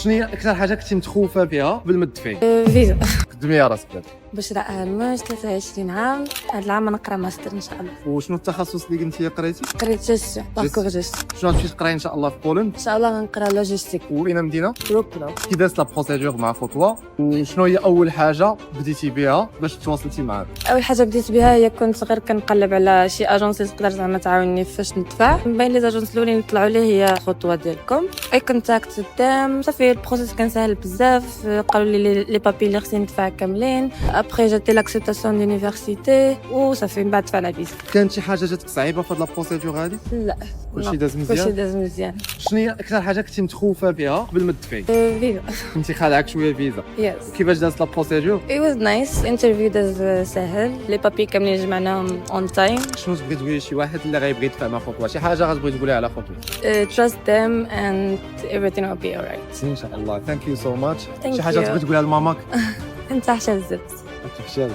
شنو هي اكثر حاجه كنتي متخوفه بها قبل ما تدفعي؟ فيزا. قدمي يا راسك دابا. بشرى أهمش 23 عام، هاد العام نقرا ماستر إن شاء الله. وشنو التخصص اللي كنتي قريتي؟ قريت جيستيون، باركور جيستيون. شنو غتمشي تقراي ان شاء الله في بولند؟ إن شاء الله غنقرا لوجيستيك. وين مدينه؟ روكلو. كي دازت لا بروسيدور مع خطوه، وشنو هي اول حاجه بديتي بها باش تواصلتي معاه؟ أول حاجة بديت بها هي كنت غير كنقلب على شي أجونس اللي تقدر زعما تعاوني فاش ندفع. من بين لي زاجونس الأولين اللي طلعوا لي هي خطوة ديالكم. أي كونتاكت قدام صافي البروسيس كان سهل بزاف، قالوا لي لي بابي اللي خصني ندفع كاملين. ابخي جاتي لاكسبتاسيون دونيفرسيتي وصافي من بعد دفع لا فيزا. كانت شي حاجه جاتك صعيبه في هاد لا بروسيدور هادي؟ لا كلشي داز كلشي مزيان؟ داز مزيان. شنو هي اكثر حاجه كنتي متخوفه بها قبل ما تدفعي؟ فيزا. كنتي خالعك شويه فيزا. يس. كيفاش دازت لا بروسيدور؟ It was nice. انترفيو داز سهل، لي بابي كاملين جمعناهم اون تايم. شنو تبغي تقولي لشي واحد اللي غيبغي يدفع مع خطوه؟ شي حاجه غتبغي تقوليها على خطوه؟ Trust them and everything will be alright. ان شاء الله. ثانك يو سو ماتش. Thank شي حاجه you. تبغي تقولها لماماك؟ انت حشا بزاف. تفشل.